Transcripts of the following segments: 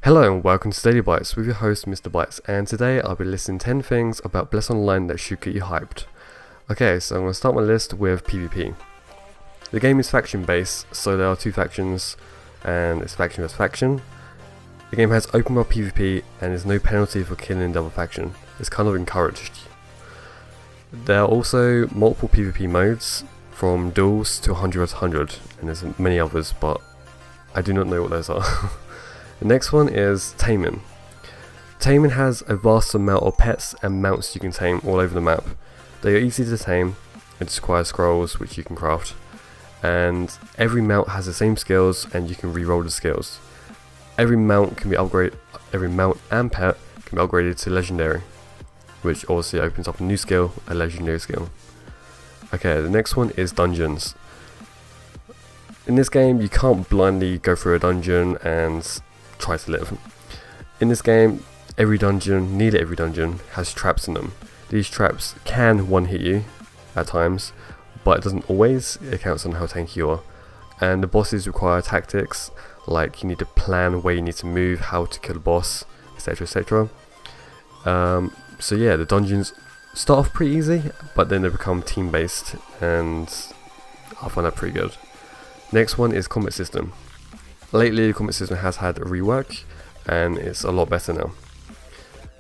Hello and welcome to DailyBytes with your host Mr Bytes, and today I'll be listing 10 things about Bless Online that should get you hyped. Okay, so I'm going to start my list with PvP. The game is faction based, so there are two factions and it's faction vs faction. The game has open world PvP and there's no penalty for killing the other faction. It's kind of encouraged. There are also multiple PvP modes, from duels to 100 vs 100, and there's many others, but I do not know what those are. The next one is taming. Taming has a vast amount of pets and mounts you can tame all over the map. They are easy to tame, it just requires scrolls which you can craft, and every mount has the same skills and you can re-roll the skills. Every mount can be upgraded, every mount and pet can be upgraded to legendary, which obviously opens up a new skill, a legendary skill. Okay, the next one is dungeons. In this game you can't blindly go through a dungeon and try to live. In this game, nearly every dungeon has traps in them. These traps can one-hit you at times, but it doesn't always. It counts on how tanky you are. And the bosses require tactics, like you need to plan where you need to move, how to kill the boss, etc, etc. So yeah, the dungeons start off pretty easy, but then they become team-based, and I find that pretty good. Next one is combat system. Lately the combat system has had a rework and it's a lot better now.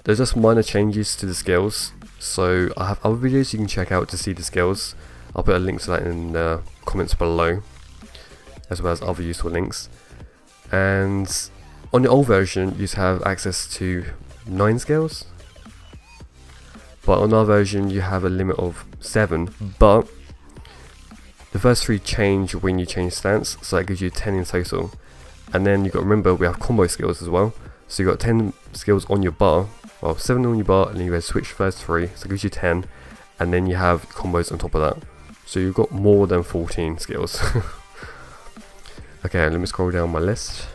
There's just minor changes to the skills, so I have other videos you can check out to see the skills. I'll put a link to that in the comments below, as well as other useful links. And on the old version you have access to 9 skills, but on our version you have a limit of 7, but the first 3 change when you change stance, so that gives you 10 in total. And then you've got to remember we have combo skills as well, so you've got 10 skills on your bar, well 7 on your bar, and then you have switch first 3, so it gives you 10, and then you have combos on top of that, so you've got more than 14 skills. Okay, let me scroll down my list.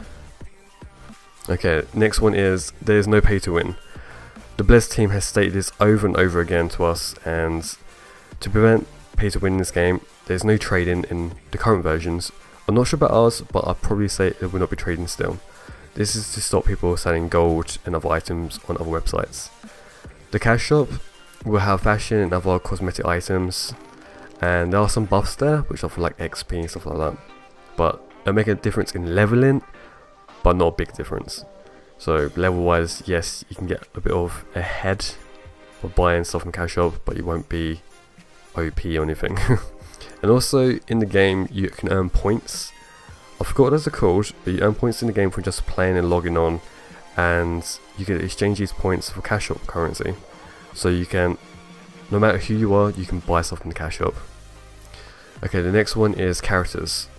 Okay, next one is there's no pay to win. The Bless team has stated this over and over again to us, and to prevent pay to win in this game, there's no trading in the current versions. I'm not sure about ours, but I'll probably say it will not be trading still. This is to stop people selling gold and other items on other websites. The cash shop will have fashion and other cosmetic items, and there are some buffs there which offer like XP and stuff like that, but it'll make a difference in leveling, but not a big difference. So level wise, yes, you can get a bit of ahead for buying stuff from cash shop, but you won't be OP or anything. And also in the game you can earn points. I forgot what those are called, but you earn points in the game for just playing and logging on, and you can exchange these points for cash shop currency. So you can, no matter who you are, you can buy stuff in the cash shop. Okay, the next one is characters.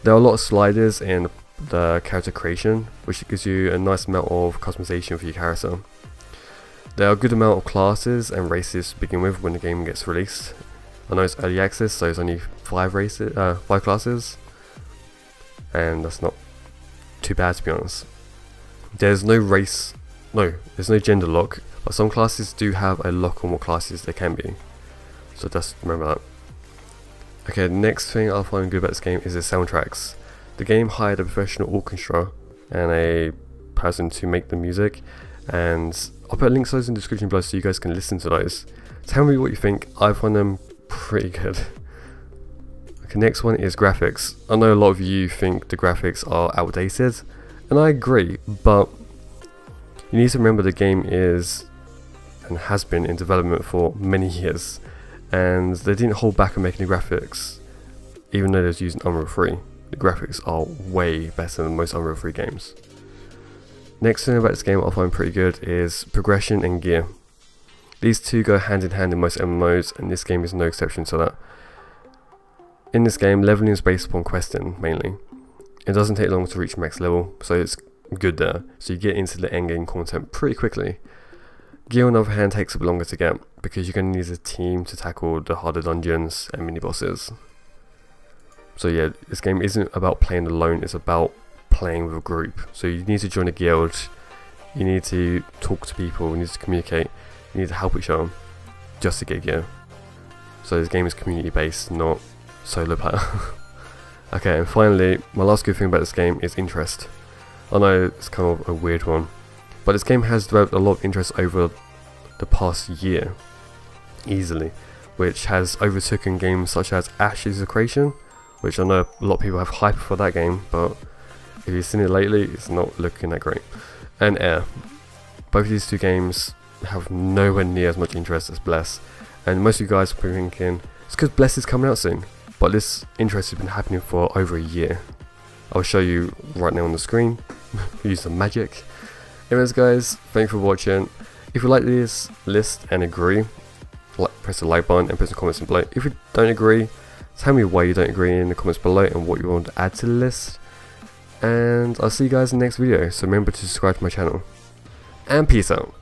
There are a lot of sliders in the character creation, which gives you a nice amount of customization for your character. There are a good amount of classes and races to begin with when the game gets released. I know it's early access, so it's only 5 classes, and that's not too bad to be honest. There's no gender lock, but some classes do have a lock on what classes they can be, so just remember that. Okay, the next thing I find good about this game is the soundtracks. The game hired a professional orchestra and a person to make the music, and I'll put links to those in the description below so you guys can listen to those. Tell me what you think. I find them pretty good. Okay, next one is graphics. I know a lot of you think the graphics are outdated, and I agree, but you need to remember the game is and has been in development for many years, and they didn't hold back on making the graphics even though they was using Unreal 3. The graphics are way better than most Unreal 3 games. Next thing about this game I find pretty good is progression and gear. These two go hand in hand in most MMOs, and this game is no exception to that. In this game, leveling is based upon questing mainly. It doesn't take long to reach max level, so it's good there, so you get into the endgame content pretty quickly. Gear on the other hand takes a bit longer to get, because you're going to need a team to tackle the harder dungeons and mini bosses. So yeah, this game isn't about playing alone, it's about playing with a group. So you need to join a guild, you need to talk to people, you need to communicate, you need to help each other just to get gear. So this game is community based, not solo player. Okay, and finally, my last good thing about this game is interest. I know it's kind of a weird one, but this game has developed a lot of interest over the past year, easily, which has overtaken games such as Ashes of Creation, which I know a lot of people have hype for that game, but if you've seen it lately, it's not looking that great. And Air. Both of these two games have nowhere near as much interest as Bless, and most of you guys will be thinking, it's because Bless is coming out soon, but this interest has been happening for over a year. I'll show you right now on the screen. Use some magic. Anyways guys, thanks for watching. If you like this list and agree, press the like button and put some comments below. If you don't agree, tell me why you don't agree in the comments below and what you want to add to the list. And I'll see you guys in the next video, so remember to subscribe to my channel. And peace out.